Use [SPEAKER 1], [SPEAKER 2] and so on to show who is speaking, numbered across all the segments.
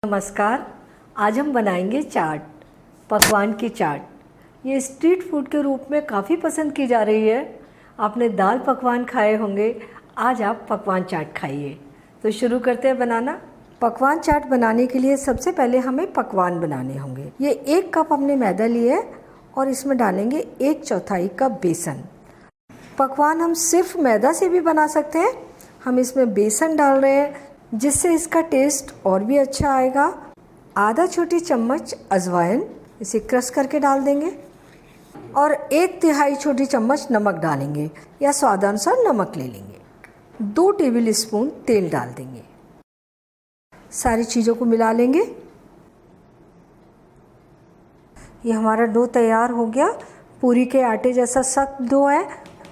[SPEAKER 1] नमस्कार। आज हम बनाएंगे चाट, पकवान की चाट। ये स्ट्रीट फूड के रूप में काफ़ी पसंद की जा रही है। आपने दाल पकवान खाए होंगे, आज आप पकवान चाट खाइए। तो शुरू करते हैं बनाना। पकवान चाट बनाने के लिए सबसे पहले हमें पकवान बनाने होंगे। ये 1 कप हमने मैदा लिया है और इसमें डालेंगे 1/4 कप बेसन। पकवान हम सिर्फ मैदा से भी बना सकते हैं। हम इसमें बेसन डाल रहे हैं जिससे इसका टेस्ट और भी अच्छा आएगा। आधा छोटी चम्मच अजवाइन, इसे क्रश करके डाल देंगे और 1/3 छोटी चम्मच नमक डालेंगे या स्वादानुसार नमक ले लेंगे। 2 टेबल स्पून तेल डाल देंगे। सारी चीज़ों को मिला लेंगे। ये हमारा डो तैयार हो गया। पूरी के आटे जैसा सख्त डो है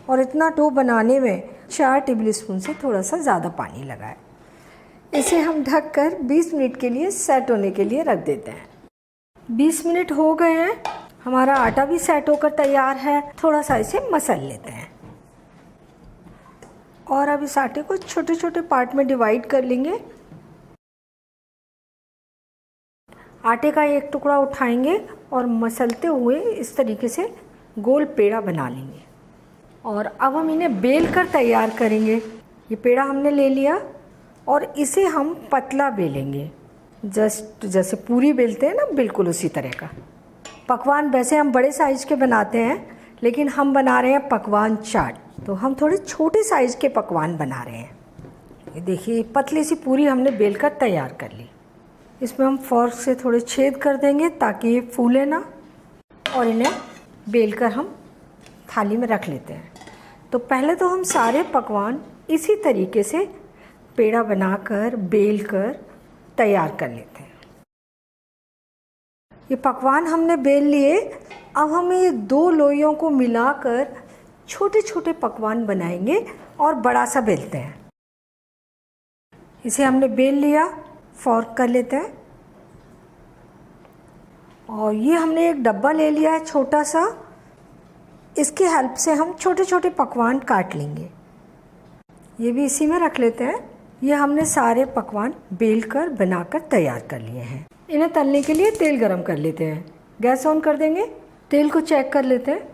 [SPEAKER 1] और इतना डो बनाने में 4 टेबल स्पून से थोड़ा सा ज़्यादा पानी लगा है। इसे हम ढककर 20 मिनट के लिए सेट होने के लिए रख देते हैं। 20 मिनट हो गए हैं, हमारा आटा भी सेट होकर तैयार है। थोड़ा सा इसे मसल लेते हैं और अब इस आटे को छोटे छोटे पार्ट में डिवाइड कर लेंगे। आटे का एक टुकड़ा उठाएंगे और मसलते हुए इस तरीके से गोल पेड़ा बना लेंगे और अब हम इन्हें बेल कर तैयार करेंगे। ये पेड़ा हमने ले लिया और इसे हम पतला बेलेंगे, जस्ट जैसे पूरी बेलते हैं ना, बिल्कुल उसी तरह का। पकवान वैसे हम बड़े साइज़ के बनाते हैं, लेकिन हम बना रहे हैं पकवान चाट, तो हम थोड़े छोटे साइज़ के पकवान बना रहे हैं। ये देखिए, पतली सी पूरी हमने बेल कर तैयार कर ली। इसमें हम फोर्क से थोड़े छेद कर देंगे ताकि ये फूले ना, और इन्हें बेल कर हम थाली में रख लेते हैं। तो पहले तो हम सारे पकवान इसी तरीके से पेड़ा बनाकर बेल कर तैयार कर लेते हैं। ये पकवान हमने बेल लिए। अब हम ये 2 लोइयों को मिलाकर छोटे छोटे पकवान बनाएंगे और बड़ा सा बेलते हैं। इसे हमने बेल लिया, फोर्क कर लेते हैं और ये हमने एक डब्बा ले लिया है छोटा सा। इसकी हेल्प से हम छोटे छोटे पकवान काट लेंगे। ये भी इसी में रख लेते हैं। ये हमने सारे पकवान बेल कर बनाकर तैयार कर लिए हैं। इन्हें तलने के लिए तेल गरम कर लेते हैं। गैस ऑन कर देंगे। तेल को चेक कर लेते हैं।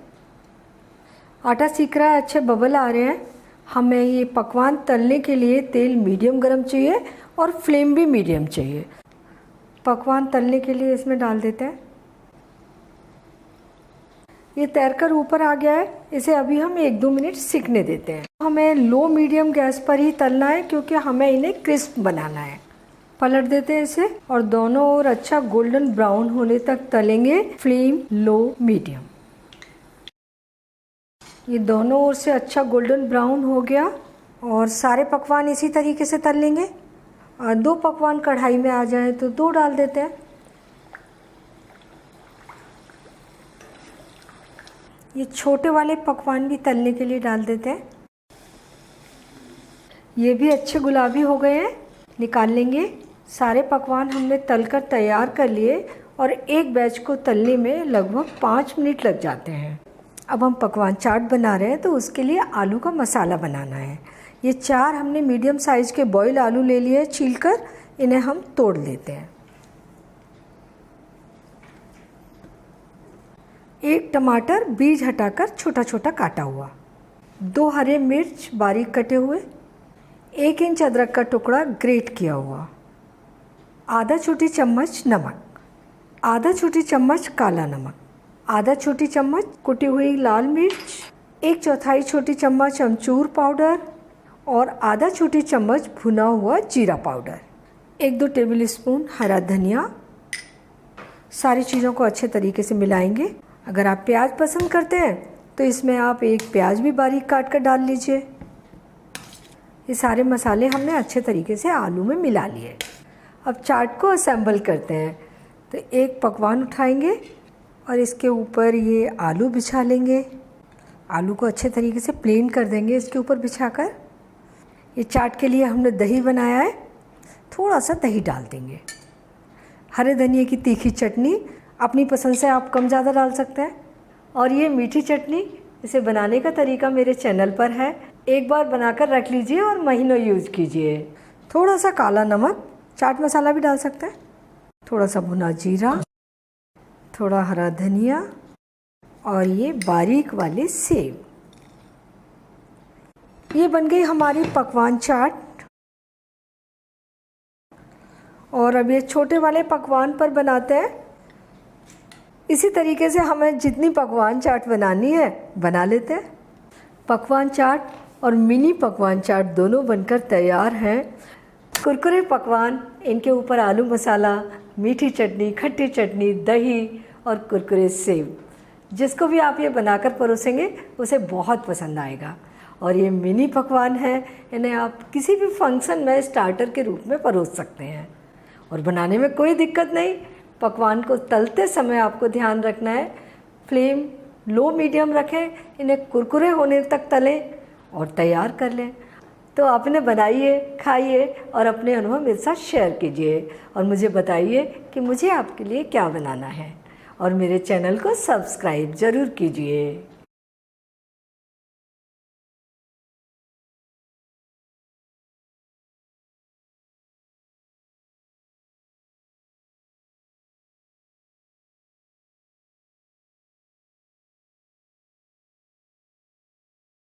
[SPEAKER 1] आटा सीख रहा है, अच्छे बबल आ रहे हैं। हमें ये पकवान तलने के लिए तेल मीडियम गरम चाहिए और फ्लेम भी मीडियम चाहिए। पकवान तलने के लिए इसमें डाल देते हैं। ये तैरकर ऊपर आ गया है। इसे अभी हम 1-2 मिनट सिकने देते हैं। हमें लो मीडियम गैस पर ही तलना है क्योंकि हमें इन्हें क्रिस्प बनाना है। पलट देते हैं इसे और दोनों ओर अच्छा गोल्डन ब्राउन होने तक तलेंगे। Flame low medium. ये दोनों ओर से अच्छा गोल्डन ब्राउन हो गया और सारे पकवान इसी तरीके से तल लेंगे। 2 पकवान कढ़ाई में आ जाए तो 2 डाल देते हैं। ये छोटे वाले पकवान भी तलने के लिए डाल देते हैं। ये भी अच्छे गुलाबी हो गए हैं, निकाल लेंगे। सारे पकवान हमने तलकर तैयार कर लिए और एक बैच को तलने में लगभग 5 मिनट लग जाते हैं। अब हम पकवान चाट बना रहे हैं तो उसके लिए आलू का मसाला बनाना है। ये 4 हमने मीडियम साइज़ के बॉयल आलू ले लिए छीलकर। इन्हें हम तोड़ लेते हैं। 1 टमाटर बीज हटाकर छोटा छोटा काटा हुआ, 2 हरे मिर्च बारीक कटे हुए, 1 इंच अदरक का टुकड़ा ग्रेट किया हुआ, आधा छोटी चम्मच नमक, आधा छोटी चम्मच काला नमक, आधा छोटी चम्मच कुटी हुई लाल मिर्च, 1/4 छोटी चम्मच अमचूर पाउडर और आधा छोटी चम्मच भुना हुआ जीरा पाउडर, 1-2 टेबल स्पून हरा धनिया। सारी चीज़ों को अच्छे तरीके से मिलाएंगे। अगर आप प्याज पसंद करते हैं तो इसमें आप 1 प्याज भी बारीक काट कर डाल लीजिए। ये सारे मसाले हमने अच्छे तरीके से आलू में मिला लिए। अब चाट को असेंबल करते हैं। तो एक पकवान उठाएंगे और इसके ऊपर ये आलू बिछा लेंगे। आलू को अच्छे तरीके से प्लेन कर देंगे इसके ऊपर बिछाकर। ये चाट के लिए हमने दही बनाया है, थोड़ा सा दही डाल देंगे। हरे धनिए की तीखी चटनी, अपनी पसंद से आप कम ज़्यादा डाल सकते हैं। और ये मीठी चटनी, इसे बनाने का तरीका मेरे चैनल पर है, एक बार बनाकर रख लीजिए और महीनों यूज़ कीजिए। थोड़ा सा काला नमक, चाट मसाला भी डाल सकते हैं। थोड़ा सा भुना जीरा, थोड़ा हरा धनिया और ये बारीक वाले सेब। ये बन गई हमारी पकवान चाट। और अब ये छोटे वाले पकवान पर बनाते हैं। इसी तरीके से हमें जितनी पकवान चाट बनानी है बना लेते हैं। पकवान चाट और मिनी पकवान चाट दोनों बनकर तैयार हैं। कुरकुरे पकवान, इनके ऊपर आलू मसाला, मीठी चटनी, खट्टी चटनी, दही और कुरकुरे सेब, जिसको भी आप ये बनाकर परोसेंगे उसे बहुत पसंद आएगा। और ये मिनी पकवान है, इन्हें आप किसी भी फंक्शन में स्टार्टर के रूप में परोस सकते हैं और बनाने में कोई दिक्कत नहीं। पकवान को तलते समय आपको ध्यान रखना है, फ्लेम लो मीडियम रखें, इन्हें कुरकुरे होने तक तलें और तैयार कर लें। तो आप इन्हें बनाइए, खाइए और अपने अनुभव मेरे साथ शेयर कीजिए और मुझे बताइए कि मुझे आपके लिए क्या बनाना है। और मेरे चैनल को सब्सक्राइब ज़रूर कीजिए।